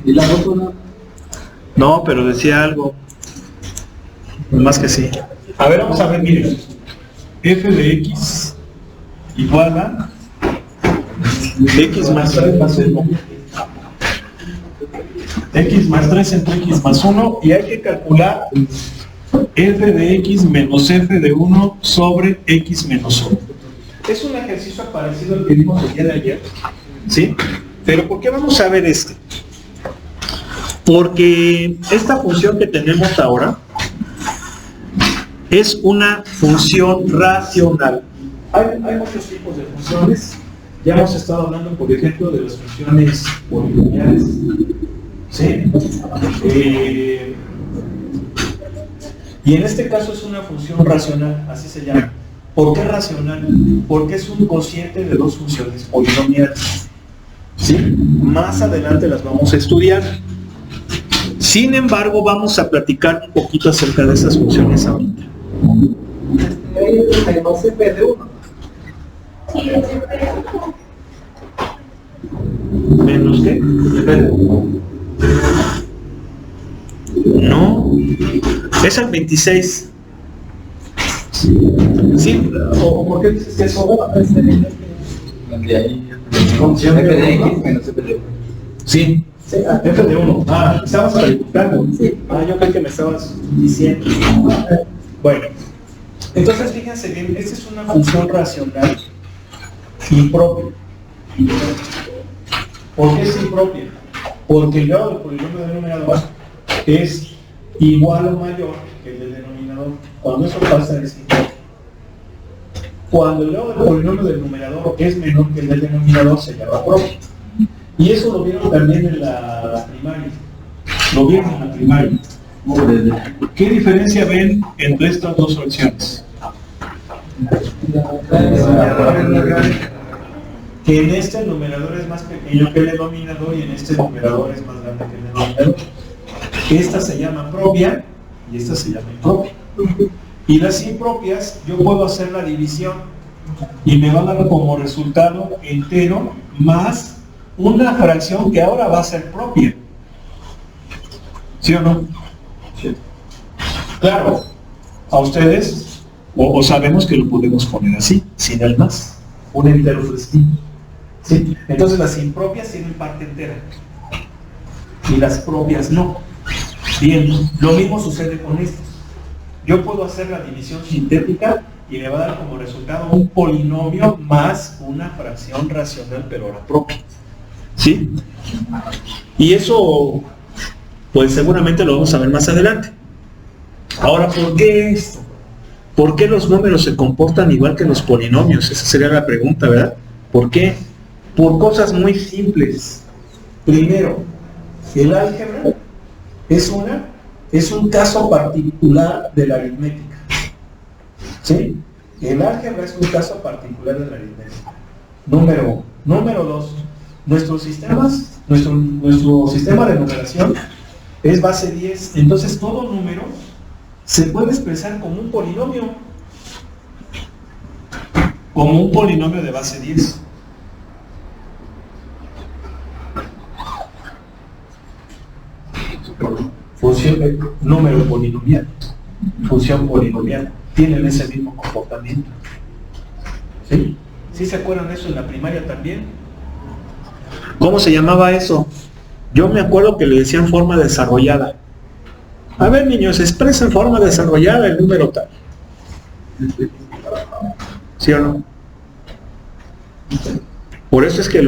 ¿Y la otra no? No, pero decía algo. Más que sí. A ver, vamos a ver, miren. F de X igual a X más 3 más 1. X más 3 entre X más 1. Y hay que calcular F de X menos F de 1 sobre X menos 1. Es un ejercicio parecido al que vimos el día de ayer. ¿Sí? Pero ¿por qué vamos a ver este? Porque esta función que tenemos ahora es una función racional. Hay muchos tipos de funciones. Ya hemos estado hablando, por ejemplo, de las funciones polinomiales. ¿Sí? Y en este caso es una función racional, así se llama. ¿Por qué racional? Porque es un cociente de dos funciones polinomiales. ¿Sí? Más adelante las vamos a estudiar. Sin embargo, vamos a platicar un poquito acerca de esas funciones ahorita. Menos F de 1. ¿Menos qué? No. Es el 26. Sí. ¿O por qué dices que eso va? De ahí. Función F de X menos F de 1. Sí. F de 1. Ah, estabas preguntando. Sí. Ah, yo creo que me estabas diciendo. Bueno. Entonces, fíjense bien, esta es una función racional impropia. ¿Por qué es impropia? Porque el grado del polinomio denominador es igual o mayor que el del denominador. Cuando eso pasa es impropia. Cuando el grado del polinomio del numerador es menor que el del denominador se llama propia. Y eso lo vieron también en la primaria. Lo vieron en la primaria. ¿Qué diferencia ven entre estas dos fracciones? Que en este el numerador es más pequeño que el denominador y en este el numerador es más grande que el denominador. Esta se llama propia y esta se llama impropia. Y las impropias yo puedo hacer la división y me va a dar como resultado entero más una fracción que ahora va a ser propia. ¿Sí o no? Sí. Claro, a ustedes o sabemos que lo podemos poner así, sin el más, un entero fresquito. ¿Sí? Entonces las impropias tienen parte entera y las propias no. Bien, lo mismo sucede con estas. Yo puedo hacer la división sintética y me va a dar como resultado un polinomio más una fracción racional, pero ahora propia. ¿Sí? Y eso, pues seguramente lo vamos a ver más adelante. Ahora, ¿por qué esto? ¿Por qué los números se comportan igual que los polinomios? Esa sería la pregunta, ¿verdad? ¿Por qué? Por cosas muy simples. Primero, el álgebra es un caso particular de la aritmética. ¿Sí? El álgebra es un caso particular de la aritmética. Número uno. Número dos. Nuestro sistema de numeración es base 10. Entonces todo número se puede expresar como un polinomio. Como un polinomio de base 10. Número polinomial. Función polinomial. Tienen ese mismo comportamiento. ¿Sí? ¿Sí se acuerdan de eso en la primaria también? ¿Cómo se llamaba eso? Yo me acuerdo que le decían forma desarrollada. A ver, niños, expresa en forma desarrollada el número tal. ¿Sí o no? Por eso es que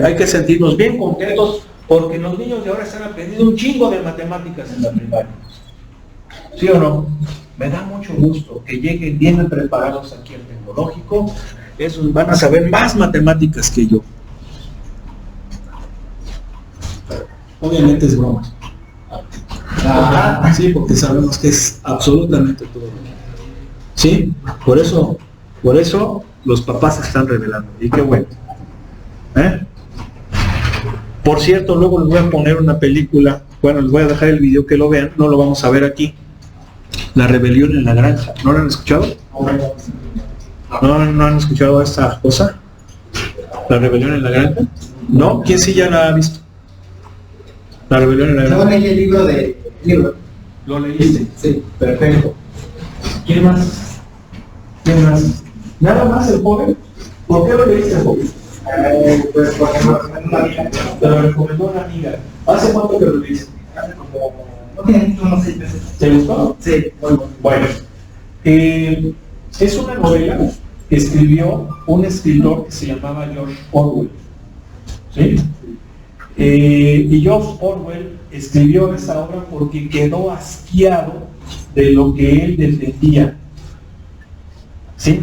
hay que sentirnos bien contentos porque los niños de ahora están aprendiendo un chingo de matemáticas en la primaria. ¿Sí o no? Me da mucho gusto que lleguen bien preparados aquí al tecnológico. Esos van a saber más matemáticas que yo. Obviamente es broma. Sí, porque sabemos que es absolutamente todo. ¿Sí? Por eso los papás se están revelando. Y qué bueno. Por cierto, luego les voy a poner una película. Bueno, les voy a dejar el video que lo vean. No lo vamos a ver aquí. La rebelión en la granja. ¿No lo han escuchado? ¿No han escuchado esta cosa? La rebelión en la granja. ¿No? ¿Quién sí ya la ha visto? La rebelión en la Yo leí el libro de... ¿Lo leíste? Sí. Perfecto. ¿Quién más? ¿Quién más? ¿Nada más el joven? ¿Por qué lo leíste, el joven? Pues porque me lo recomendó una amiga. Te lo recomendó una amiga. ¿Hace cuánto que lo leíste? Hace como... No tiene unos 6 meses. ¿Te gustó? Sí, muy bueno. Bueno, es una novela que escribió un escritor que se llamaba George Orwell. ¿Sí? Y George Orwell escribió esa obra porque quedó asqueado de lo que él defendía. ¿Sí?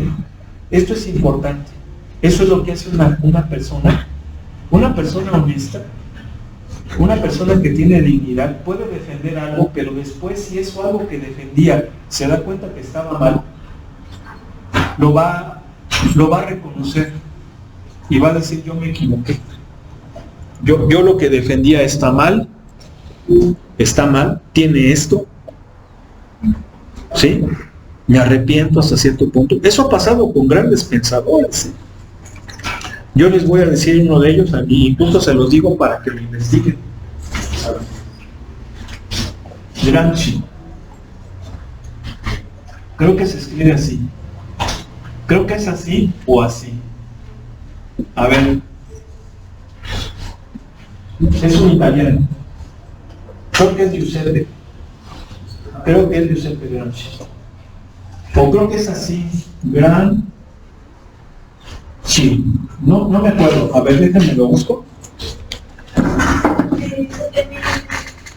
Esto es importante. Eso es lo que hace una persona honesta, una persona que tiene dignidad, puede defender algo, pero después si eso algo que defendía se da cuenta que estaba mal, lo va a reconocer y va a decir: yo me equivoqué. Yo lo que defendía está mal, tiene esto, ¿sí? Me arrepiento hasta cierto punto. Eso ha pasado con grandes pensadores, ¿sí? Yo les voy a decir uno de ellos, y incluso se los digo para que lo investiguen. Gramsci. Creo que se escribe así. Creo que es así o así. A ver. Es un italiano. Creo que es Giuseppe. Creo que es Giuseppe Gramsci. O creo que es así. Sí, no me acuerdo. A ver, déjenme lo busco.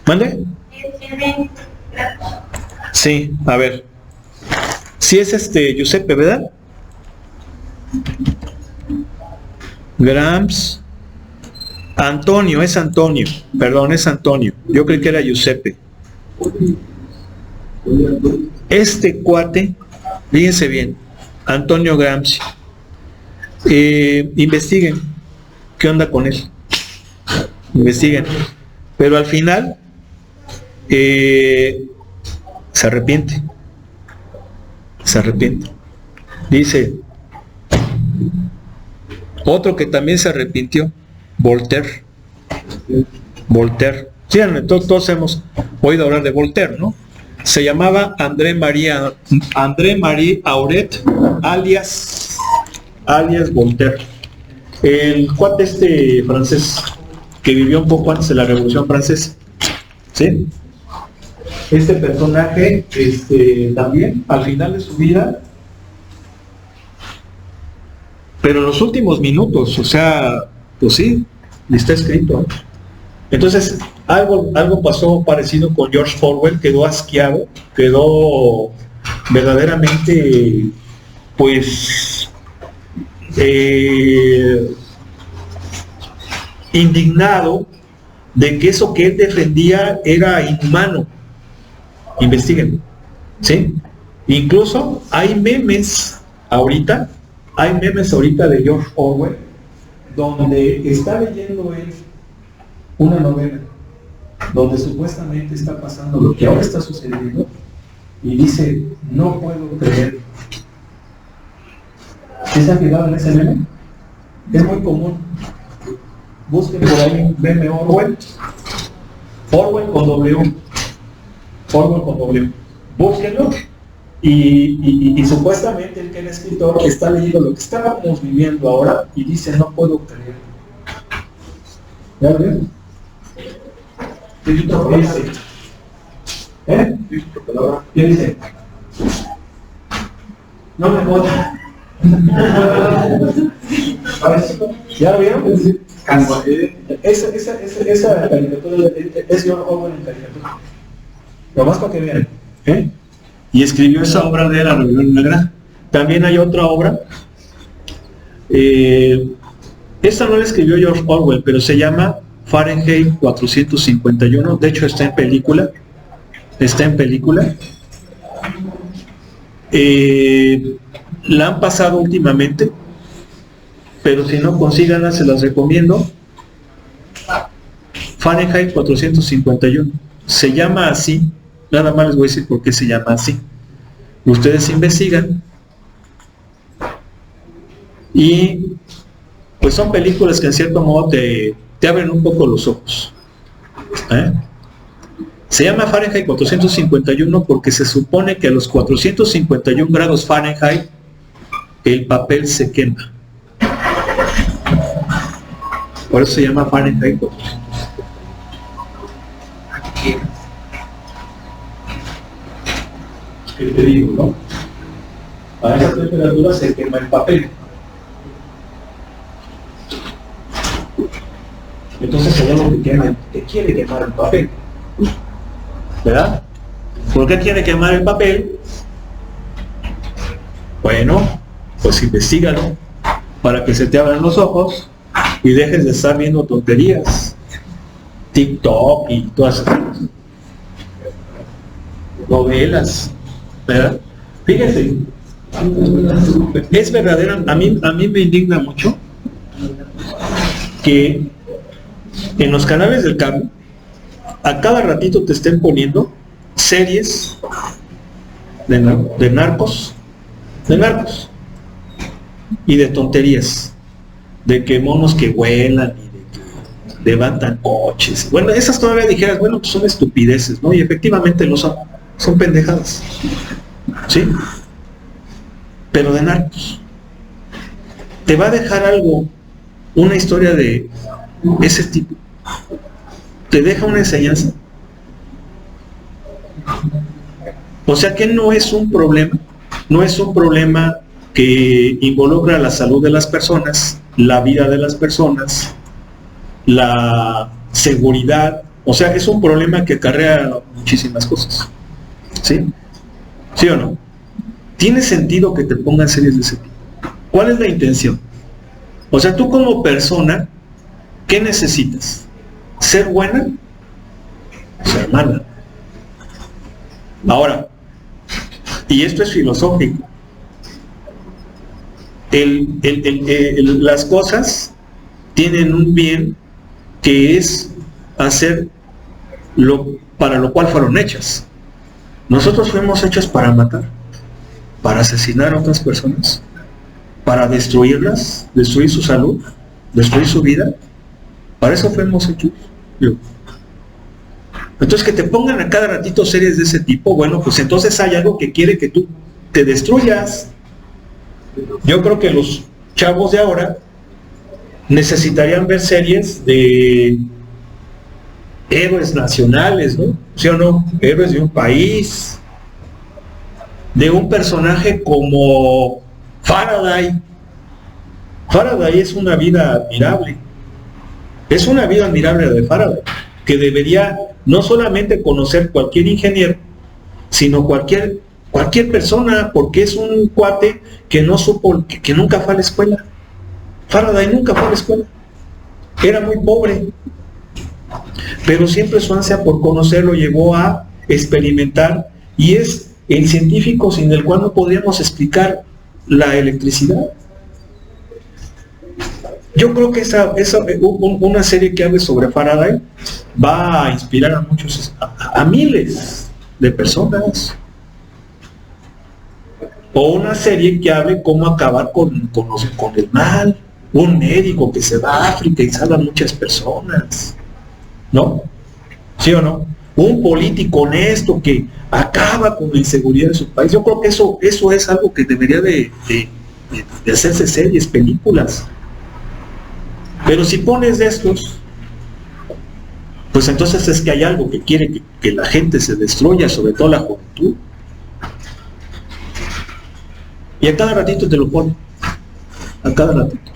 ¿Mande? Sí, a ver. Sí es Giuseppe, ¿verdad? Grams. Antonio, es Antonio. Perdón, es Antonio. Yo creí que era Giuseppe. Este cuate, fíjense bien, Antonio Gramsci. Investiguen qué onda con él. Investiguen. Pero al final se arrepiente. Dice otro que también se arrepintió, Voltaire. Sí, todos hemos oído hablar de Voltaire, ¿no? Se llamaba André-Marie Auret, alias Voltaire. El cuate francés que vivió un poco antes de la Revolución Francesa. ¿Sí? Este personaje también al final de su vida, pero en los últimos minutos, o sea, pues sí, está escrito. Entonces, algo pasó parecido con George Orwell, quedó asqueado, quedó verdaderamente, pues, indignado de que eso que él defendía era inhumano. Investiguen, ¿sí? Incluso hay memes ahorita de George Orwell donde está leyendo él una novela donde supuestamente está pasando lo que ahora está sucediendo y dice: no puedo creer. ¿Se han fijado en ese meme? Es muy común. Busquen por ahí un meme Orwell con W. Búsquenlo y supuestamente el que era escritor está leyendo lo que estábamos viviendo ahora y dice: no puedo creer. ¿Ya lo ven? ¿Qué dice? No me jodas. ¿Ya lo vieron? Esa caricatura es George Orwell en caricatura. Lo más para que vean. Y escribió esa obra de La Rebelión Negra. También hay otra obra. Esta no la escribió George Orwell, pero se llama Fahrenheit 451. De hecho está en película. La han pasado últimamente, pero si no, consíganla, se las recomiendo. Fahrenheit 451. Se llama así. Nada más les voy a decir por qué se llama así. Ustedes investigan y pues son películas que en cierto modo te abren un poco los ojos. Se llama Fahrenheit 451 porque se supone que a los 451 grados Fahrenheit el papel se quema. Por eso se llama Fahrenheit 451. ¿Qué te digo, no? A esa temperatura se quema el papel. Entonces hay algo que quiere quemar el papel, ¿verdad? ¿Por qué quiere quemar el papel? Bueno, pues investígalo para que se te abran los ojos y dejes de estar viendo tonterías, TikTok y todas esas cosas, novelas, ¿verdad? Fíjense, es verdadera, a mí me indigna mucho que en los canales del cable a cada ratito te estén poniendo series de narcos y de tonterías, de que monos que vuelan y de que levantan coches. Bueno, esas todavía dijeras, bueno, pues son estupideces, ¿no? Y efectivamente lo son pendejadas, ¿sí? Pero de narcos te va a dejar algo, una historia de ese tipo, te deja una enseñanza. O sea que no es un problema que involucra la salud de las personas, la vida de las personas, la seguridad. O sea, es un problema que acarrea muchísimas cosas, ¿sí? ¿Sí o no? ¿Tiene sentido que te pongan series de ese tipo? ¿Cuál es la intención? O sea, tú como persona, ¿qué necesitas? ¿Ser buena? Ser mala. Ahora, y esto es filosófico, las cosas tienen un bien que es hacer para lo cual fueron hechas. Nosotros fuimos hechos para matar, para asesinar a otras personas, para destruirlas, destruir su salud, destruir su vida. Para eso fuimos hechos. Entonces, que te pongan a cada ratito series de ese tipo, bueno, pues entonces hay algo que quiere que tú te destruyas. Yo creo que los chavos de ahora necesitarían ver series de héroes nacionales, ¿no? ¿Sí o no? Héroes de un país, de un personaje como Faraday. Faraday es una vida admirable. Es una vida admirable de Faraday, que debería no solamente conocer cualquier ingeniero, sino cualquier persona, porque es un cuate que no supo, que nunca fue a la escuela. Faraday nunca fue a la escuela. Era muy pobre, pero siempre su ansia por conocerlo llevó a experimentar, y es el científico sin el cual no podríamos explicar la electricidad. Yo creo que una serie que hable sobre Faraday va a inspirar a muchos, a miles de personas. O una serie que hable cómo acabar con el mal. Un médico que se va a África y salva a muchas personas, ¿no? ¿Sí o no? Un político honesto que acaba con la inseguridad de su país. Yo creo que eso es algo que debería de hacerse series, películas. Pero si pones de estos, pues entonces es que hay algo que quiere que la gente se destruya, sobre todo la juventud. Y a cada ratito te lo pone. A cada ratito.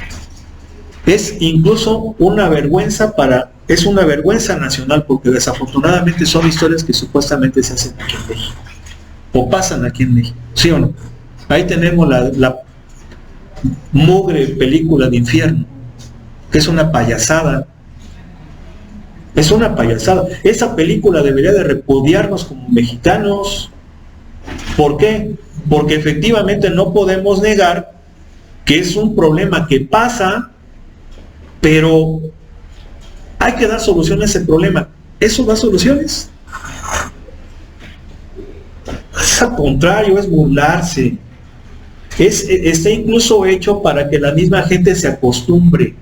Es incluso una vergüenza es una vergüenza nacional, porque desafortunadamente son historias que supuestamente se hacen aquí en México. O pasan aquí en México. ¿Sí o no? Ahí tenemos la mugre película de Infierno, que es una payasada. Es una payasada. Esa película debería de repudiarnos como mexicanos. ¿Por qué? Porque efectivamente no podemos negar que es un problema que pasa, pero hay que dar solución a ese problema. ¿Eso da soluciones? Es al contrario, es burlarse. Está incluso hecho para que la misma gente se acostumbre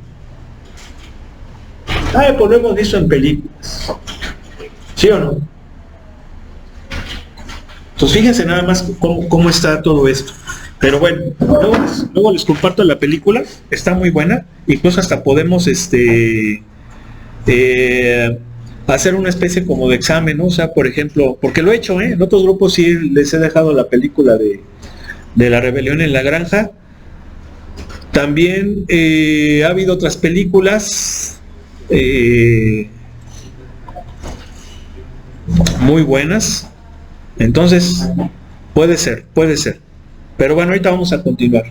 Pues lo hemos visto en películas. ¿Sí o no? Entonces fíjense nada más cómo está todo esto. Pero bueno, luego les comparto la película, está muy buena, incluso hasta podemos hacer una especie como de examen, ¿no? O sea, por ejemplo, porque lo he hecho, en otros grupos sí les he dejado la película de la rebelión en la granja. También ha habido otras películas muy buenas, entonces puede ser. Pero bueno, ahorita vamos a continuar.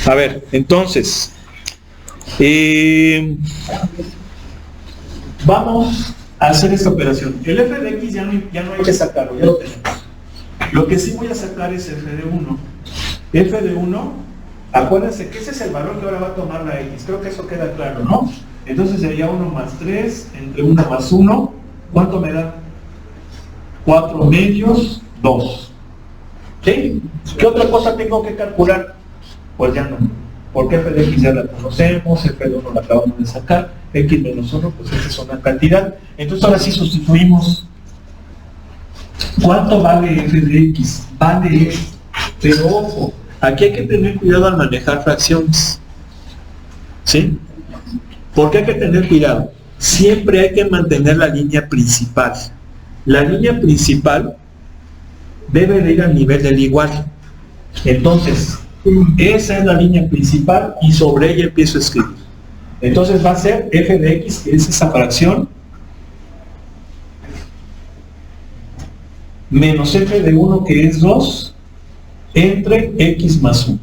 A ver, entonces, vamos a hacer esta operación. El f de x ya no hay que sacarlo, ya lo tenemos. Lo que sí voy a sacar es f de 1. F de 1, acuérdense que ese es el valor que ahora va a tomar la x. Creo que eso queda claro, ¿no? Entonces sería 1 más 3, entre 1 más 1. ¿Cuánto me da? 4 medios, 2. ¿Sí? ¿Qué otra cosa tengo que calcular? Pues ya no, porque f de x ya la conocemos, f de 1 la acabamos de sacar, x menos 1, pues esa es una cantidad. Entonces ahora sí sustituimos. ¿Cuánto vale f de x? Vale esto. Pero ojo, aquí hay que tener cuidado al manejar fracciones. ¿Sí? ¿Por qué hay que tener cuidado? Siempre hay que mantener la línea principal. La línea principal debe de ir al nivel del igual. Entonces, esa es la línea principal y sobre ella empiezo a escribir. Entonces va a ser f de x, que es esa fracción, menos f de 1, que es 2, entre x más 1.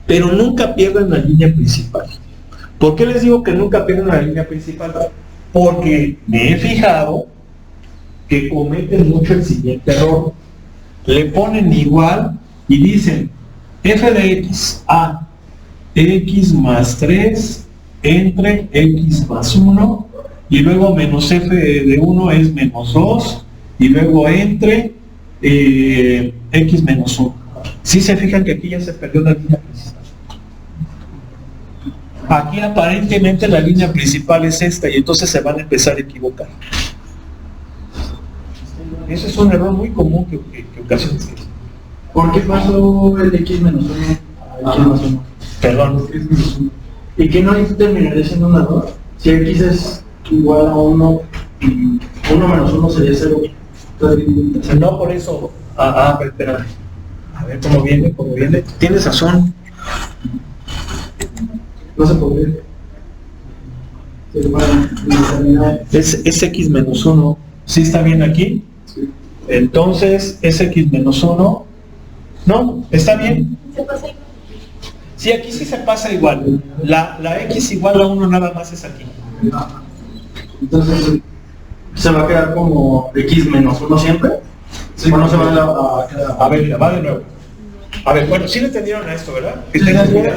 Pero nunca pierdan la línea principal. ¿Por qué les digo que nunca pierdan la línea principal? Porque me he fijado que cometen mucho el siguiente error. Le ponen igual y dicen f de x a x más 3 entre x más 1, y luego menos f de 1 es menos 2, y luego entre x menos 1. Si se fijan que aquí ya se perdió la línea principal. Aquí aparentemente la línea principal es esta, y entonces se van a empezar a equivocar. Ese es un error muy común que ocasiona. ¿Por qué pasó el x menos 1 a x más 1? Perdón. ¿Y qué no terminaría siendo un error? Si x es igual a 1 y 1 menos 1 sería 0. No, por eso. Espera. A ver cómo viene. Tienes razón. No se podría. Es x menos 1. ¿Sí está bien aquí? Sí. Entonces, es x menos 1. No, está bien. ¿Se pasa igual? Sí, aquí sí se pasa igual. La x igual a 1 nada más es aquí. Entonces, ¿se va a quedar como x menos 1 siempre? Sí, ¿o no se va a quedar? A ver, va de nuevo. A ver, bueno, sí le entendieron a esto, ¿verdad?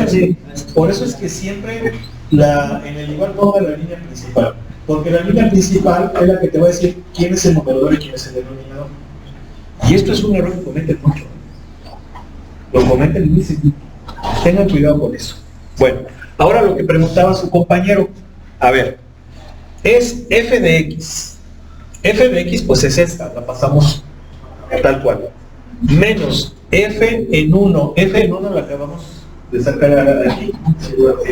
Sí. Por eso es que siempre en el igual ponga la línea principal. Porque la línea principal es la que te va a decir quién es el numerador y quién es el denominador. Y esto es un error que cometen mucho. Lo cometen muy seguido. Tengan cuidado con eso. Bueno, ahora lo que preguntaba su compañero. A ver, es f de x. F de x pues es esta, la pasamos tal cual. Menos f en 1. F en 1 la acabamos de sacar de aquí.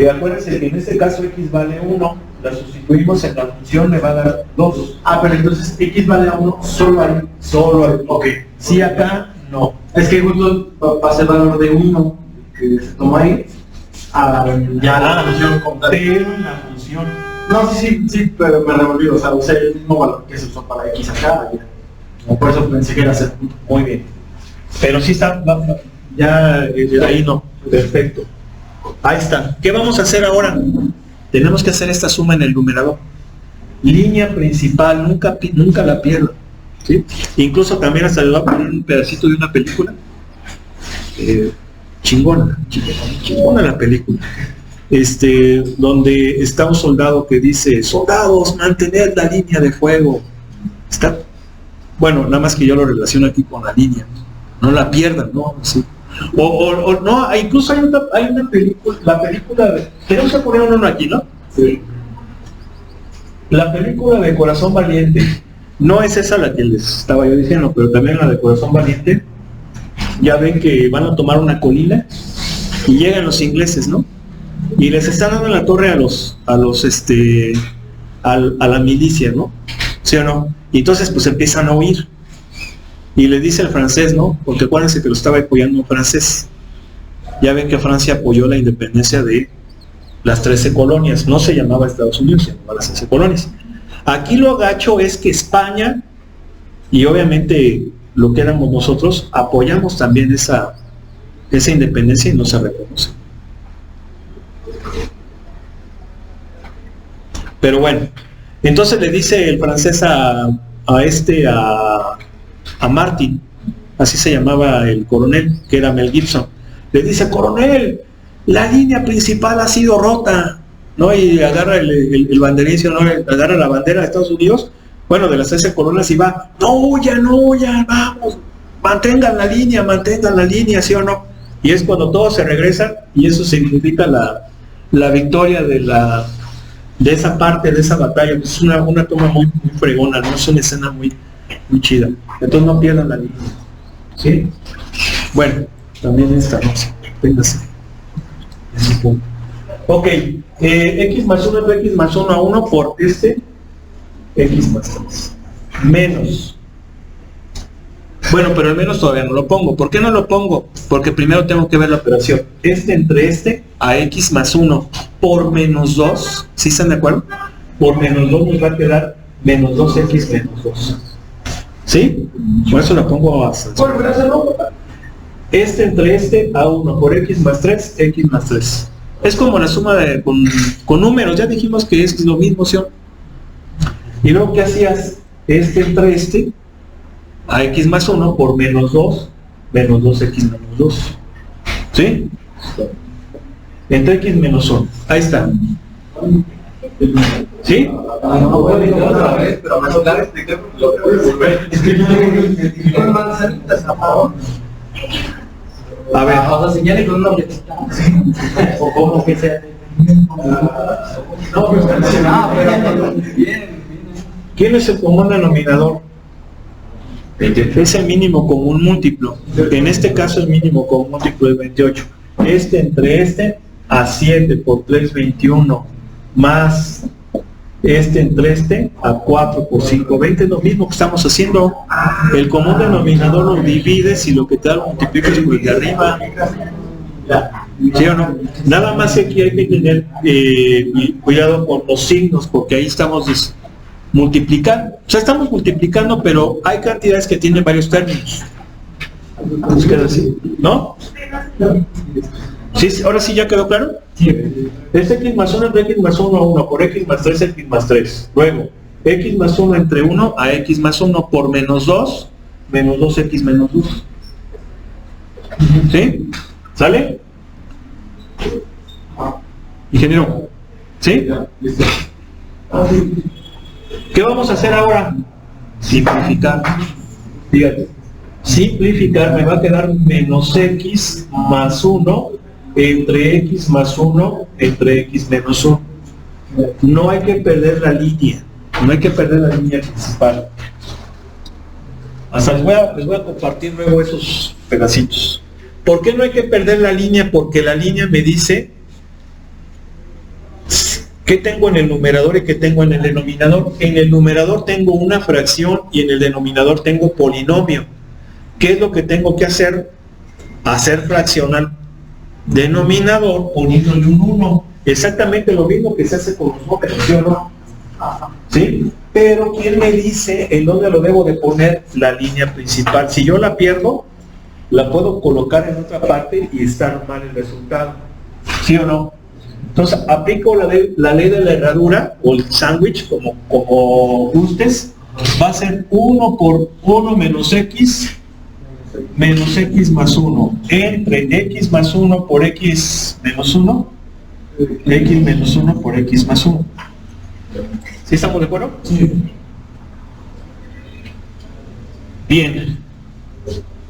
Y acuérdense que en este caso x vale 1, la sustituimos en la función, me va a dar 2. Pero entonces x vale a 1 solo ahí. Solo ahí. Ok. Sí, acá no. Es que justo pasa el valor de 1 que se toma ahí a la función como tal. Pero en la función. No, sí, pero me revolví, o sea, usé el mismo valor que se usó para x acá. Por eso pensé que era ese punto. Muy bien. Pero sí está, ya ahí no. Perfecto. Ahí está. ¿Qué vamos a hacer ahora? Tenemos que hacer esta suma en el numerador. Línea principal, nunca la pierdo. ¿Sí? Incluso también hasta le voy a poner un pedacito de una película. Chingona la película. Donde está un soldado que dice: soldados, mantener la línea de fuego. Está, bueno, nada más que yo lo relaciono aquí con la línea. No la pierdan, ¿no? Sí. O no, incluso hay una película, la película, tenemos que poner uno aquí, ¿no? Sí. La película de Corazón Valiente, no es esa la que les estaba yo diciendo, pero también la de Corazón Valiente, ya ven que van a tomar una colina y llegan los ingleses, ¿no? Y les están dando en la torre a la milicia, ¿no? ¿Sí o no? Y entonces pues empiezan a huir. Y le dice al francés, ¿no? Porque acuérdense que lo estaba apoyando un francés. Ya ven que Francia apoyó la independencia de las 13 colonias. No se llamaba Estados Unidos, se llamaba las 13 colonias. Aquí lo gacho es que España, y obviamente lo que éramos nosotros, apoyamos también esa independencia y no se reconoce. Pero bueno, entonces le dice el francés a Martin, así se llamaba el coronel, que era Mel Gibson, le dice: coronel, la línea principal ha sido rota, ¿no? Y agarra el banderín, ¿no? Agarra la bandera de Estados Unidos, bueno, de las 13 colonias, y va: no huyan, vamos, mantengan la línea, ¿sí o no? Y es cuando todos se regresan, y eso significa la victoria de esa parte, de esa batalla. Es una toma muy fregona, ¿no? Es una escena muy chida. Entonces no pierdan la línea, ¿sí? Bueno, también esta, no sé, véngase. Ese punto. Ok, x más 1 entre x más 1 a 1 por x más 3. Menos. Bueno, pero el menos todavía no lo pongo. ¿Por qué no lo pongo? Porque primero tengo que ver la operación. Entre a x más 1 por menos 2. ¿Sí están de acuerdo? Por menos 2 nos va a quedar menos 2x menos 2. ¿Sí? Por eso la pongo a... entre a 1 por x más 3. Es como la suma con números. Ya dijimos que es lo mismo, ¿sí? Y luego, ¿qué hacías? Entre a x más 1 por menos 2, menos 2x menos 2. ¿Sí? Entre x menos 1. Ahí está. ¿Sí? No voy a decir otra vez, pero más claro explicar porque lo voy a volver. Es que no manzanitas, por a ver. O sea, señale con una fletita. O como que sea. No, pero bien. ¿Quién es el común denominador? Es el mínimo común múltiplo. En este caso el mínimo común múltiplo es 28. Entre a 7 por 3, 21. Más entre a 4 por 5, 20. Es lo mismo que estamos haciendo. El común denominador lo divides y lo que te da lo multiplicas por el de arriba. ¿Sí o no? Nada más que aquí hay que tener cuidado con los signos, porque ahí estamos multiplicando. O sea, estamos multiplicando, pero hay cantidades que tienen varios términos. ¿No? ¿Sí? ¿Ahora sí ya quedó claro? Es x más 1 entre x más 1 a 1 por x más 3, x más 3. Luego, x más 1 entre 1 a x más 1 por menos 2, menos 2x menos 2. ¿Sí? ¿Sale? Ingeniero. ¿Sí? ¿Qué vamos a hacer ahora? Simplificar. Fíjate. Simplificar, me va a quedar menos x más 1 entre x más 1 entre x menos 1. No hay que perder la línea. No hay que perder la línea principal. Hasta les voy a compartir luego esos pedacitos. ¿Por qué no hay que perder la línea? Porque la línea me dice qué tengo en el numerador y qué tengo en el denominador. En el numerador tengo una fracción y en el denominador tengo polinomio. ¿Qué es lo que tengo que hacer? Hacer fracción al denominador poniéndole un 1. Exactamente lo mismo que se hace con los números, ¿sí o no? ¿Sí? Pero ¿quién me dice en dónde lo debo de poner la línea principal? Si yo la pierdo, la puedo colocar en otra parte y estar mal el resultado. ¿Sí o no? Entonces aplico la ley de la herradura o el sándwich, como gustes. Va a ser 1 por 1 menos x más 1 entre x más 1 por x menos 1, x menos 1 por x más 1. ¿Sí estamos de acuerdo? Sí. Bien.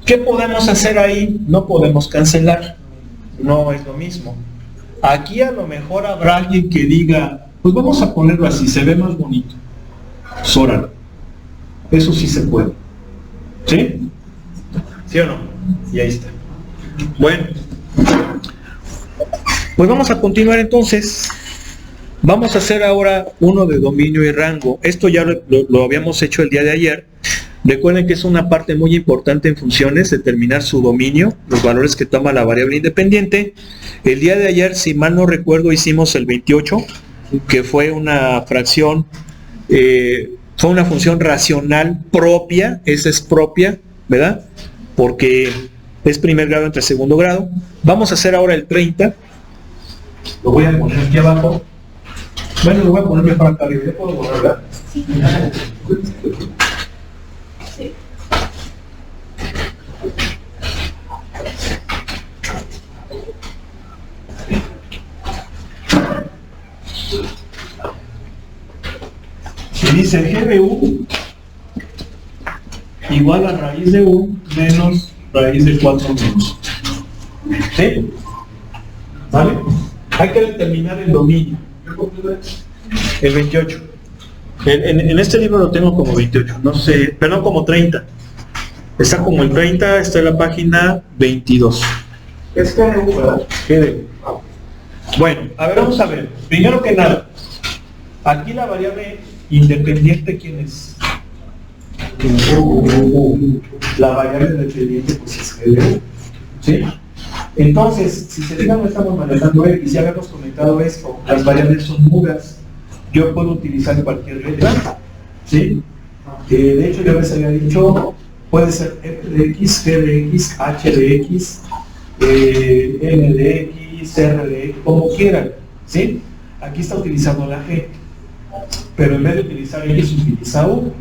¿Qué podemos hacer ahí? No podemos cancelar. No es lo mismo. Aquí a lo mejor habrá alguien que diga, Pues vamos a ponerlo así, se ve más bonito. Sóralo. Eso sí se puede. ¿Sí? ¿Sí o no? Y ahí está. Bueno. Pues vamos a continuar entonces. Vamos a hacer ahora uno de dominio y rango. Esto ya lo habíamos hecho el día de ayer. Recuerden que es una parte muy importante en funciones, determinar su dominio, los valores que toma la variable independiente. El día de ayer, si mal no recuerdo, hicimos el 28, que fue una fracción, fue una función racional propia, esa es propia, ¿verdad? Porque es primer grado entre segundo grado. Vamos a hacer ahora el 30. Lo voy a poner aquí abajo. Bueno, lo voy a poner mejor acá arriba. ¿Ya puedo borrar, verdad? Sí. Y dice GBU igual a raíz de U menos raíz de 4 menos. ¿Sí? ¿Vale? Hay que determinar el dominio. El 28. En este libro lo tengo como 28, no sé, pero no como 30. Está como el 30, está en la página 22. Es GBU, ¿verdad? GBU. Bueno, a ver, vamos a ver. Primero que nada, aquí la variable independiente, ¿quién es? La variable independiente pues es GBU. ¿Sí? Entonces, si se fijan, no estamos manejando X, ya habíamos comentado esto, las variables son mudas, yo puedo utilizar cualquier letra, ¿sí? De hecho, yo les había dicho, puede ser F de X, G de X, H de X, N de X, R de X, como quieran, ¿sí? Aquí está utilizando la G, pero en vez de utilizar X, utiliza U.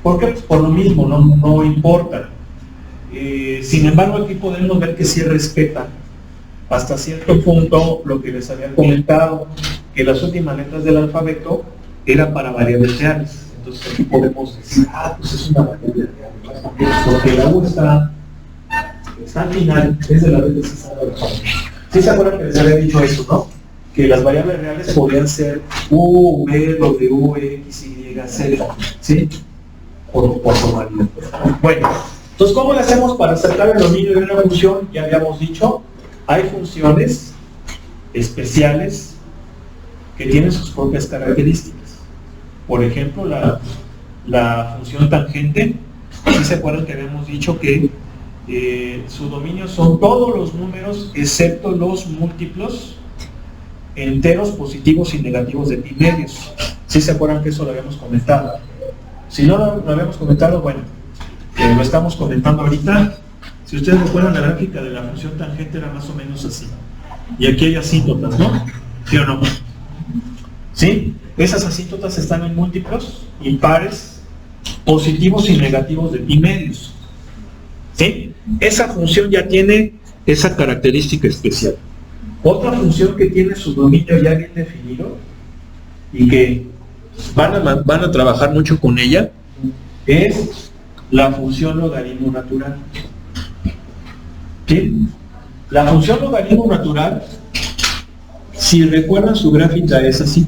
¿Por qué? Pues por lo mismo, no importa. Sin embargo, aquí podemos ver que sí respeta hasta cierto punto lo que les había comentado, que las últimas letras del alfabeto eran para variables reales. Entonces aquí podemos decir, pues es una variable real, porque la U está al final, es de la letra cesada del alfabeto. ¿Sí se acuerdan que les había dicho eso, no? Que las variables reales podían ser U, V, W, X, Y, Z, ¿sí? Por formalidad. Bueno. Entonces, ¿cómo le hacemos para sacar el dominio de una función? Ya habíamos dicho, hay funciones especiales que tienen sus propias características. Por ejemplo, la función tangente, ¿sí se acuerdan que habíamos dicho que su dominio son todos los números excepto los múltiplos enteros positivos y negativos de pi medios? ¿Sí se acuerdan que eso lo habíamos comentado? Si no lo habíamos comentado, bueno, lo estamos comentando ahorita. Si ustedes recuerdan, la gráfica de la función tangente era más o menos así. Y aquí hay asíntotas, ¿no? ¿Sí o no? ¿Sí? Esas asíntotas están en múltiplos impares positivos y negativos de pi medios. ¿Sí? Esa función ya tiene esa característica especial. Otra función que tiene su dominio ya bien definido y que van a trabajar mucho con ella es la función logaritmo natural. ¿Sí? La función logaritmo natural, si recuerdan, su gráfica es así.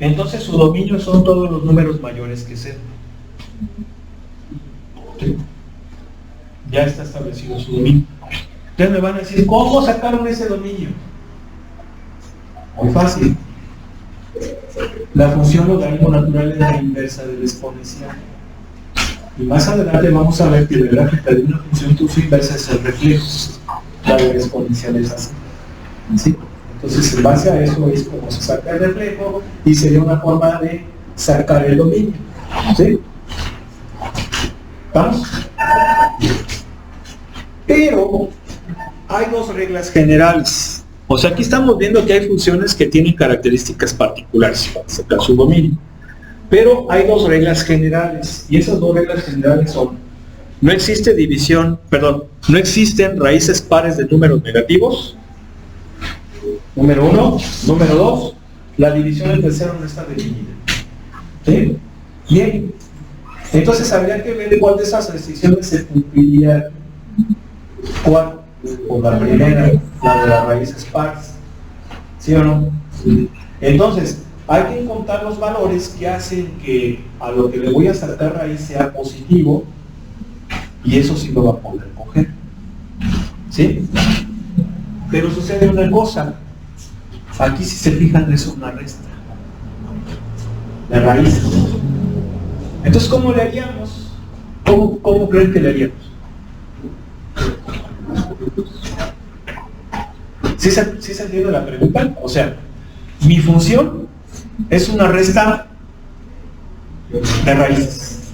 Entonces su dominio son todos los números mayores que 0. ¿Sí? Ya está establecido su dominio. Ustedes me van a decir, ¿cómo sacaron ese dominio? Muy fácil. La función logaritmo natural es la inversa del exponencial. Y más adelante vamos a ver que la gráfica de una función que usa inversa es el reflejo. La del exponencial es así. ¿Sí? Entonces, en base a eso es como se saca el reflejo y sería una forma de sacar el dominio. ¿Sí? ¿Vamos? Pero hay dos reglas generales. O sea, aquí estamos viendo que hay funciones que tienen características particulares para sacar su dominio. Pero hay dos reglas generales, y esas dos reglas generales son: no existe no existen raíces pares de números negativos, número 1. Número 2, la división entre 0 no está definida. ¿Sí? Bien, entonces habría que ver cuál de esas restricciones se cumpliría. ¿Cuál? O la primera, la de las raíces pares. ¿Sí o no? Entonces, hay que encontrar los valores que hacen que a lo que le voy a sacar raíz sea positivo, y eso sí lo va a poder coger. ¿Sí? Pero sucede una cosa. Aquí, si se fijan, es una resta. La raíz. Entonces, ¿cómo le haríamos? ¿Cómo creen que le haríamos? ¿Sí se entiende la pregunta? O sea, mi función es una resta de raíces.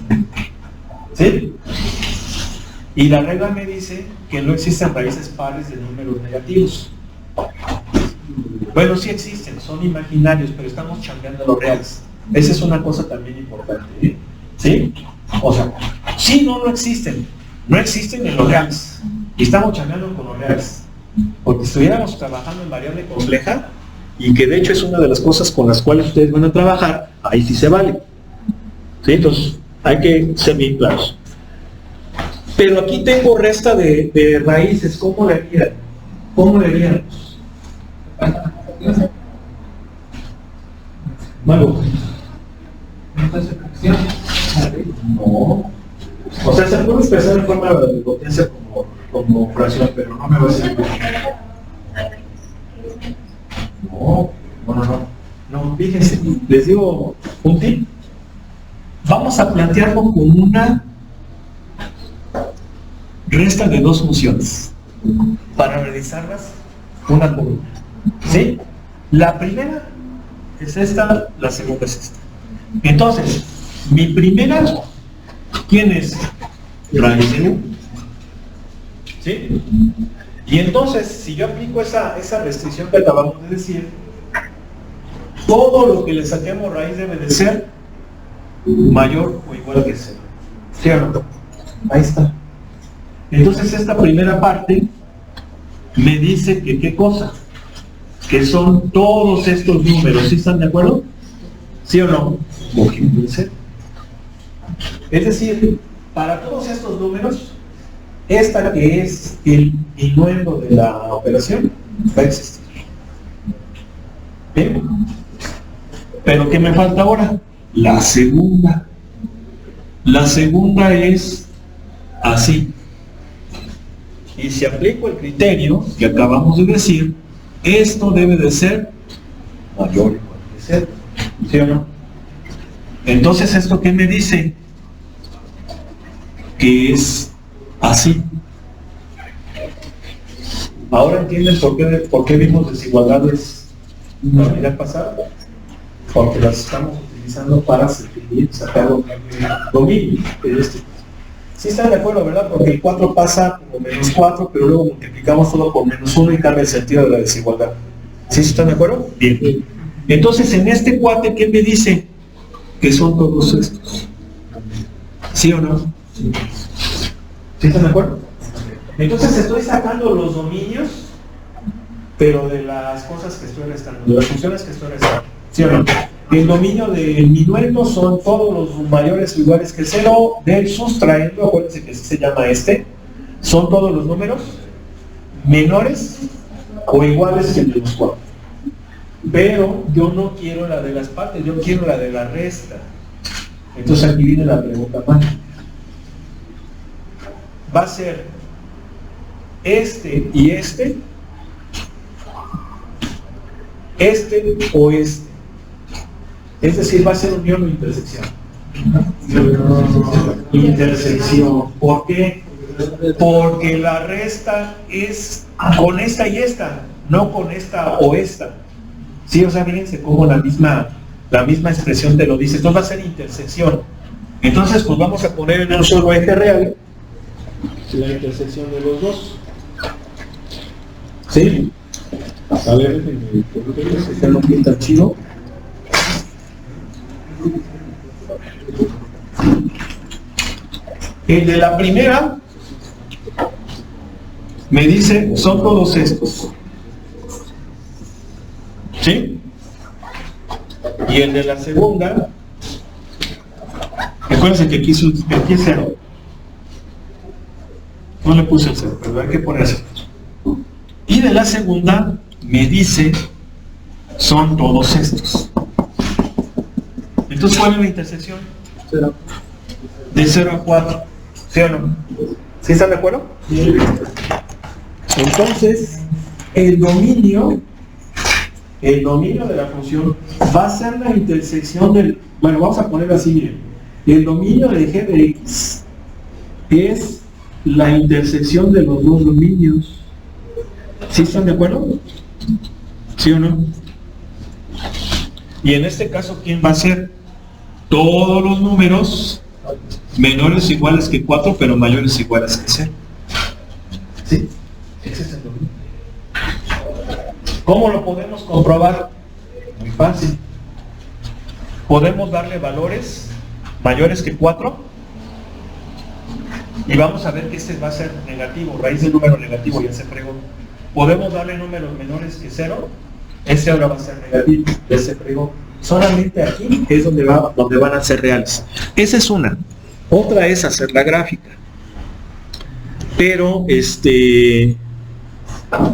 ¿Sí? Y la regla me dice que no existen raíces pares de números negativos. Bueno, sí existen, son imaginarios, pero estamos chambeando los reales. Esa es una cosa también importante, ¿eh? ¿Sí? O sea, sí, no existen. No existen en los reales. Y estamos chambeando con los reales. Porque si estuviéramos trabajando en variable compleja, y que de hecho es una de las cosas con las cuales ustedes van a trabajar, ahí sí se vale. ¿Sí? Entonces, hay que ser bien claros. Pero aquí tengo resta de raíces. ¿Cómo le harían? ¿Cómo le haríamos? Bueno, no. O sea, se puede expresar en forma de potencia como fracción, pero no me va a decir. No, fíjense, les digo un tip. Vamos a plantearlo con una resta de dos funciones para realizarlas una por una. ¿Sí? La primera es esta, la segunda es esta. Entonces, mi primera, ¿quién es? Raíz de 1. ¿Sí? Y entonces, si yo aplico esa restricción que acabamos de decir, todo lo que le saquemos raíz debe de ser mayor o igual que 0. ¿Sí o no? Ahí está. Entonces, esta primera parte me dice que ¿qué cosa? Que son todos estos números. ¿Sí están de acuerdo? ¿Sí o no? ¿O qué puede ser? Es decir, para todos estos números, esta que es el innuendo de la operación va a existir. ¿Bien? ¿Pero qué me falta ahora? La segunda. La segunda es así. Y si aplico el criterio que acabamos de decir, esto debe de ser mayor o igual que 0. ¿Sí o no? Entonces, ¿esto qué me dice? Que es así. ¿Ahora entienden por qué vimos desigualdades en la unidad pasada? Porque las estamos utilizando para sacar dominio de este. Sí están de acuerdo, ¿verdad? Porque el 4 pasa como menos 4, pero luego multiplicamos todo por menos 1 y cambia el sentido de la desigualdad. ¿Sí están de acuerdo? Bien. Entonces, en este cuate, ¿qué me dice? Que son todos estos. ¿Sí o no? ¿Sí están de acuerdo? Entonces estoy sacando los dominios, pero de las cosas que estoy restando, de las funciones que estoy restando. ¿Sí o no? El dominio del minuendo son todos los mayores o iguales que 0 del sustraendo, acuérdense que así se llama este, son todos los números menores o iguales que menos 4. Pero yo no quiero la de las partes, yo quiero la de la resta. Entonces aquí viene la pregunta mágica. Va a ser este y este o este. Es decir, va a ser unión o intersección. Intersección. ¿Por qué? Porque la resta es con esta y esta, no con esta o esta. Sí, o sea, fíjense cómo la misma expresión te lo dice. Entonces va a ser intersección. Entonces, pues vamos a poner en un solo eje real la intersección de los dos. ¿Sí? A ver, este no pinta chido. El de la primera me dice, son todos estos. ¿Sí? Y el de la segunda, acuérdense que aquí es 0. No le puse el 0, pero hay que poner 0. Y de la segunda me dice son todos estos. Entonces, ¿cuál es la intersección? De 0 a 4. ¿Sí o no? ¿Sí están de acuerdo? Entonces, el dominio de la función va a ser la intersección del... Bueno, vamos a ponerlo así, miren. El dominio de g de x es la intersección de los dos dominios. ¿Sí están de acuerdo? ¿Sí o no? Y en este caso, ¿quién va a ser? Todos los números menores o iguales que 4, pero mayores o iguales que 0. ¿Sí? Ese es el dominio. ¿Cómo lo podemos comprobar? Muy fácil. Podemos darle valores mayores que 4 y vamos a ver que este va a ser negativo, raíz del número negativo, ya se fregó. Podemos darle números menores que 0, este ahora va a ser negativo, ya se fregó. Solamente aquí es donde van a ser reales. Esa es una. Otra es hacer la gráfica. Pero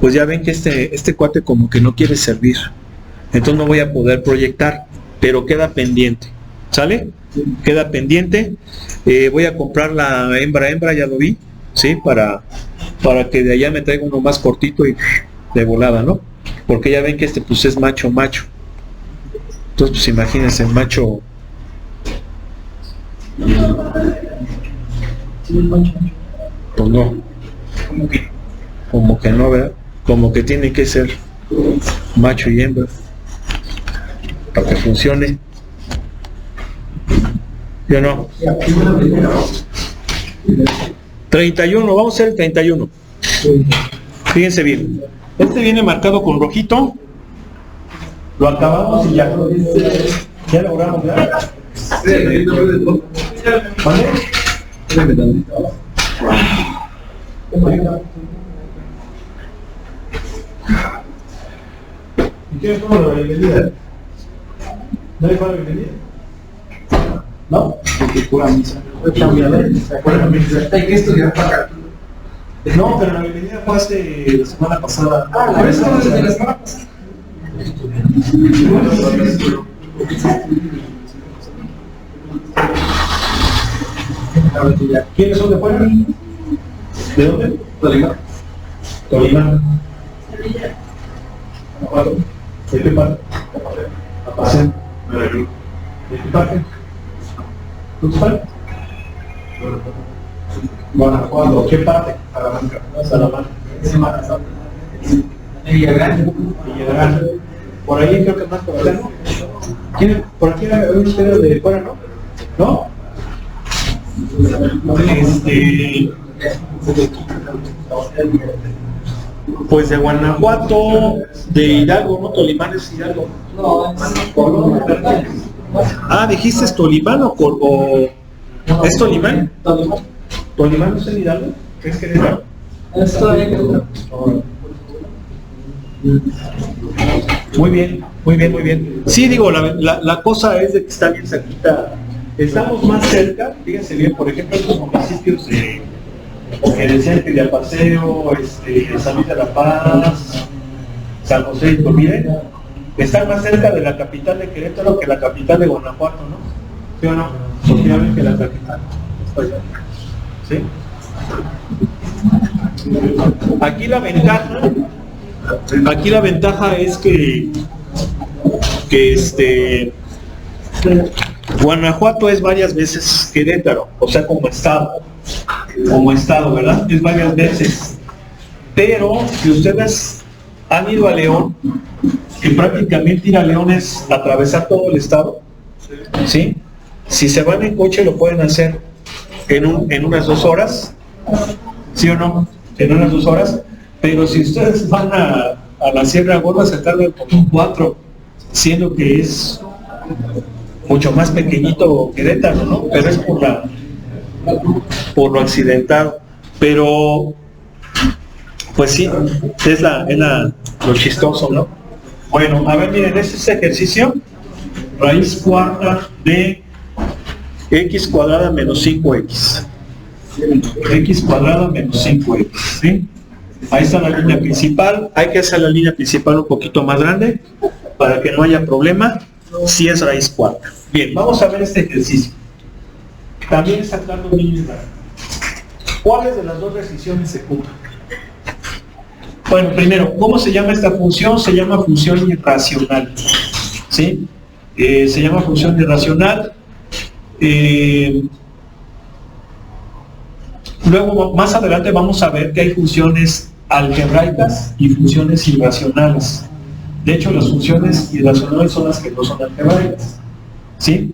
pues ya ven que este cuate como que no quiere servir. Entonces no voy a poder proyectar, pero queda pendiente. ¿Sale? Queda pendiente. Voy a comprar la hembra, ya lo vi, ¿sí? Para que de allá me traiga uno más cortito y de volada, ¿no? Porque ya ven que pues es macho. Entonces pues imagínense, macho. Pues no. Como que no, ¿verdad? Como que tiene que ser macho y hembra para que funcione. ¿Sí o no? 31, vamos a hacer el 31. Fíjense bien. Este viene marcado con rojito. Lo acabamos y ya. Ya logramos, ¿verdad? ¿Vale? ¿Y qué es como la bienvenida? ¿No hay para la bienvenida? ¿No? Porque pura misa. Hay que estudiar para acá. No, pero la bienvenida fue hace la semana pasada. Por eso desde la semana pasada. ¿Quiénes son de fuera? ¿De dónde? Tolima. Tolima. ¿De qué parte? ¿De qué parte? ¿Tuxpan? Guanajuato. ¿Qué parte? Salamanca. Salamanca. Villagrán. Villagrán. Por ahí creo que más por allá, ¿no? ¿Quién? Por aquí hay ustedes de fuera, ¿no? ¿No? Pues de Guanajuato, de Hidalgo, ¿no? Tolimán es Hidalgo. No, Ah, ¿dijiste Tolimán o es Tolimán? ¿Tolimán no es en Hidalgo? ¿Es que Hidalgo? Muy bien. Sí, digo, la cosa es de que está bien cerquita. Estamos más cerca, fíjense bien, por ejemplo, estos municipios de Centro de Apaseo, San Luis de la Paz, San José y Iturbide, están más cerca de la capital de Querétaro que la capital de Guanajuato, ¿no? ¿Sí o no? Porque ya ven que la capital está allá. ¿Sí? Aquí la ventaja es que Guanajuato es varias veces Querétaro, o sea, como estado, ¿verdad? Es varias veces. Pero si ustedes han ido a León, que prácticamente ir a León es atravesar todo el estado, ¿sí? Si se van en coche lo pueden hacer en unas 2 horas, ¿sí o no? En unas 2 horas, pero si ustedes van a la Sierra Gorda se tardan como 4, siendo que es mucho más pequeñito Querétaro, ¿no? Pero es por lo accidentado. Pero pues sí, es lo chistoso, ¿no? Bueno, a ver, miren, este es ejercicio. Raíz cuarta de x cuadrada menos 5x. X cuadrada menos 5x, ¿sí? Ahí está la línea principal. Hay que hacer la línea principal un poquito más grande para que no haya problema si es raíz cuarta. Bien, vamos a ver este ejercicio. También sacando líneas largas. ¿Cuáles de las dos restricciones se cumplen? Bueno, primero, ¿cómo se llama esta función? Se llama función irracional. ¿Sí? Se llama función irracional. Luego, más adelante vamos a ver que hay funciones algebraicas y funciones irracionales. De hecho, las funciones irracionales son las que no son algebraicas. ¿Sí?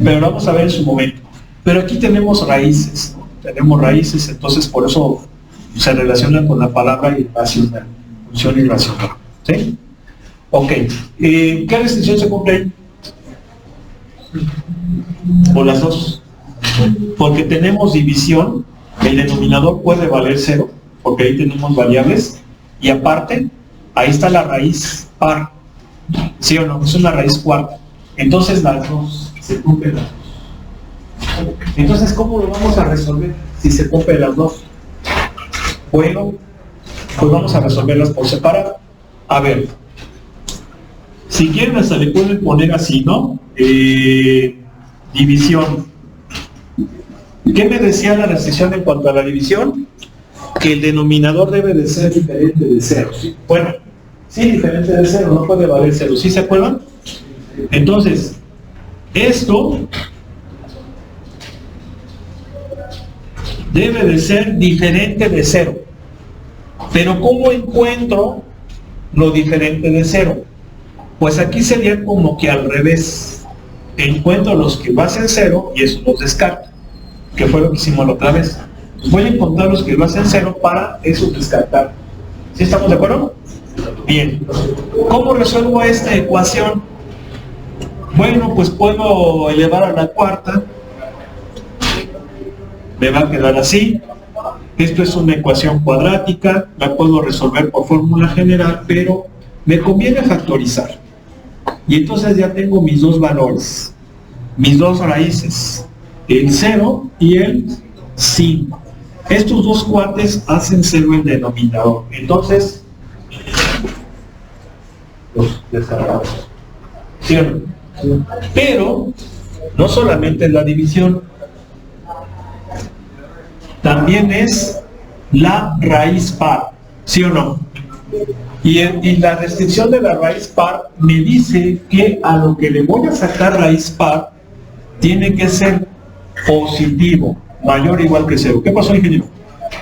Pero lo vamos a ver en su momento. Pero aquí tenemos raíces, ¿no? Tenemos raíces, entonces por eso se relaciona con la palabra irracional, función irracional. ¿Sí? Ok. ¿Qué restricción se cumple ahí? O las dos. Porque tenemos división, el denominador puede valer 0, porque ahí tenemos variables, y aparte, ahí está la raíz par. ¿Sí o no? Es una raíz cuarta. Entonces las dos se cumplen las dos. Entonces, ¿cómo lo vamos a resolver si se cumplen las dos? Bueno, pues vamos a resolverlas por separado. A ver, si quieren hasta le pueden poner así, ¿no? División. ¿Qué me decía la restricción en cuanto a la división? Que el denominador debe de ser diferente de 0. ¿Sí? Bueno, sí, diferente de 0, no puede valer 0. ¿Sí se acuerdan? Entonces, esto debe de ser diferente de 0. Pero ¿cómo encuentro lo diferente de 0? Pues aquí sería como que al revés. Encuentro los que basen 0 y eso los descarto, que fue lo que hicimos la otra vez. Voy a encontrar los que basen 0 para eso descartar. ¿Sí estamos de acuerdo? Bien. ¿Cómo resuelvo esta ecuación? Bueno, pues puedo elevar a la cuarta. Me va a quedar así. Esto es una ecuación cuadrática, la puedo resolver por fórmula general, pero me conviene factorizar. Y entonces ya tengo mis dos valores, mis dos raíces, el 0 y el 5. Estos dos cuates hacen 0 el denominador. Entonces, los descartamos. ¿Sí o no? Sí. Pero, no solamente es la división, también es la raíz par, ¿sí o no? Y la restricción de la raíz par me dice que a lo que le voy a sacar raíz par tiene que ser positivo, mayor o igual que 0. ¿Qué pasó, ingeniero?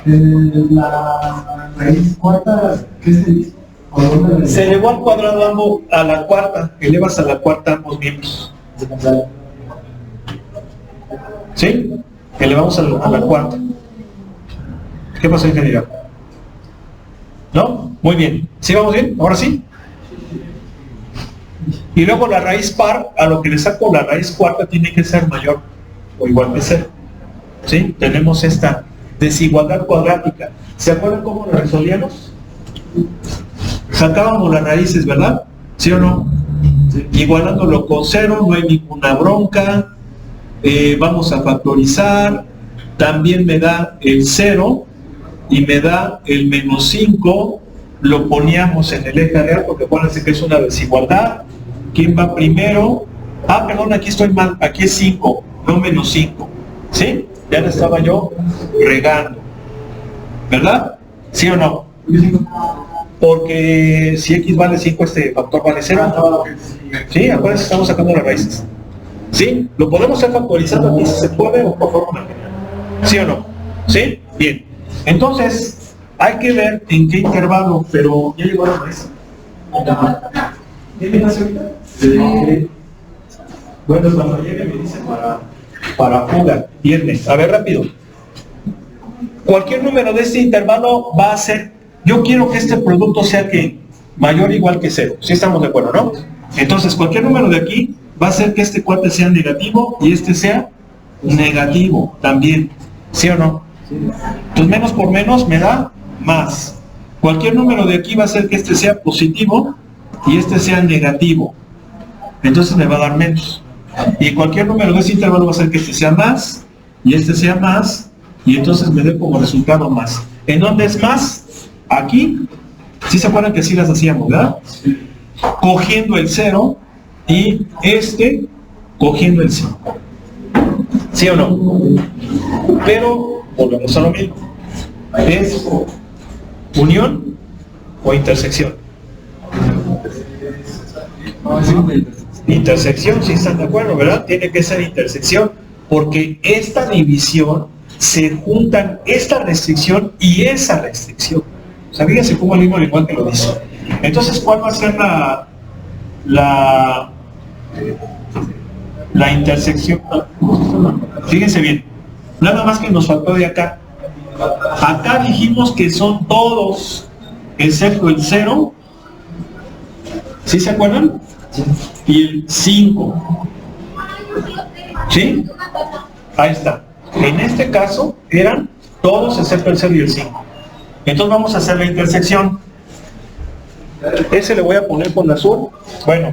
La raíz cuarta, ¿qué se dice? Se elevó al cuadrado a la cuarta, elevas a la cuarta ambos miembros. ¿Sí? Elevamos a la cuarta. ¿Qué pasó, ingeniero? ¿No? Muy bien. ¿Sí vamos bien? ¿Ahora sí? Y luego la raíz par, a lo que le saco la raíz cuarta tiene que ser mayor o igual que 0. ¿Sí? Tenemos esta desigualdad cuadrática. ¿Se acuerdan cómo la resolvíamos? Sacábamos las raíces, ¿verdad? ¿Sí o no? Sí. Igualándolo con 0, no hay ninguna bronca. Vamos a factorizar. También me da el 0 y me da el menos 5. Lo poníamos en el eje real porque acuérdense que es una desigualdad. ¿Quién va primero? Ah, perdón, aquí estoy mal. Aquí es 5, no menos 5. ¿Sí? Ya le estaba yo regando. ¿Verdad? ¿Sí o no? Porque si x vale 5, este factor vale 0. ¿Sí? Acuérdense, estamos sacando las raíces. ¿Sí? Lo podemos hacer factorizando aquí si se puede o por fórmula general. ¿Sí o no? ¿Sí? Bien. Entonces, hay que ver en qué intervalo, pero ya llegó la maestra. ¿Tiene más ahorita? Sí. Bueno, cuando llegue me dice para fuga, viernes. A ver, rápido. Cualquier número de este intervalo va a ser, yo quiero que este producto sea que mayor o igual que 0. ¿Sí estamos de acuerdo, no? Entonces, cualquier número de aquí va a ser que este cuate sea negativo y este sea negativo también. ¿Sí o no? Entonces, menos por menos me da más. Cualquier número de aquí va a ser que este sea positivo y este sea negativo. Entonces me va a dar menos. Y cualquier número de ese intervalo va a ser que este sea más y este sea más y entonces me dé como resultado más. ¿En dónde es más? aquí, ¿sí se acuerdan que así las hacíamos, verdad? Cogiendo el 0 y cogiendo el 5. ¿Sí o no? Pero volvemos a lo mismo. ¿Es unión o intersección? Intersección, si están de acuerdo, ¿verdad? Tiene que ser intersección, porque esta división se juntan esta restricción y esa restricción. O sea, fíjense cómo el mismo lenguaje lo dice. Entonces, ¿cuál va a ser la intersección? Fíjense bien, nada más que nos faltó de acá. Acá dijimos que son todos, excepto el 0. ¿Sí se acuerdan? Y el 5. ¿Sí? Ahí está. En este caso eran todos excepto el 0 y el 5. Entonces vamos a hacer la intersección. Ese le voy a poner con azul. Bueno,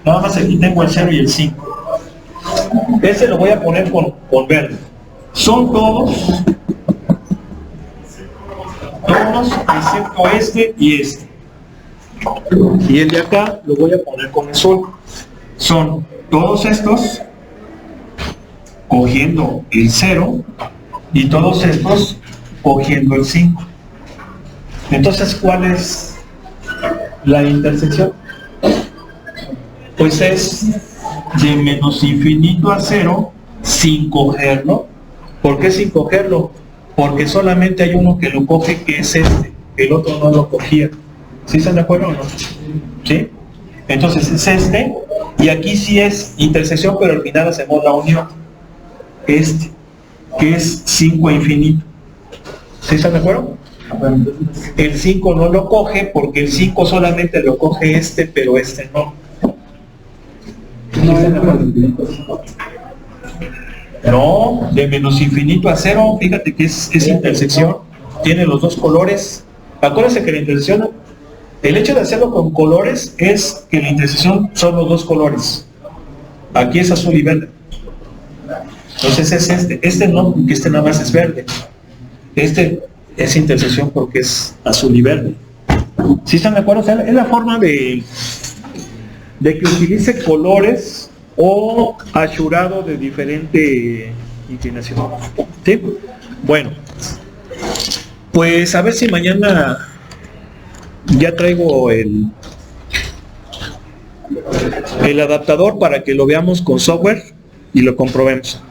nada más aquí tengo el 0 y el 5. Ese lo voy a poner con verde. Son todos excepto este y este. Y el de acá lo voy a poner con azul. Son todos estos cogiendo el 0 y todos estos cogiendo el 5. Entonces, ¿cuál es la intersección? Pues es de menos infinito a 0 sin cogerlo. ¿Por qué sin cogerlo? Porque solamente hay uno que lo coge, que es este. El otro no lo cogía. ¿Sí están de acuerdo o no? ¿Sí? Entonces es este, y aquí sí es intersección, pero al final hacemos la unión. Este, que es 5 a infinito. ¿Sí están de acuerdo? El 5 no lo coge porque el 5 solamente lo coge este, pero este no. No, de menos infinito a 0, fíjate que es intersección, tiene los dos colores. Acuérdense que la intersección, el hecho de hacerlo con colores es que la intersección son los dos colores. Aquí es azul y verde. Entonces es este no, porque este nada más es verde. Este es intersección porque es azul y verde. ¿Sí están de acuerdo? O sea, es la forma de que utilice colores o achurado de diferente inclinación. ¿Sí? Bueno, pues a ver si mañana ya traigo el adaptador para que lo veamos con software y lo comprobemos.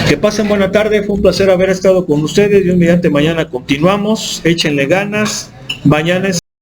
Que pasen buena tarde, fue un placer haber estado con ustedes. Dios mediante, mañana continuamos, échenle ganas, mañana es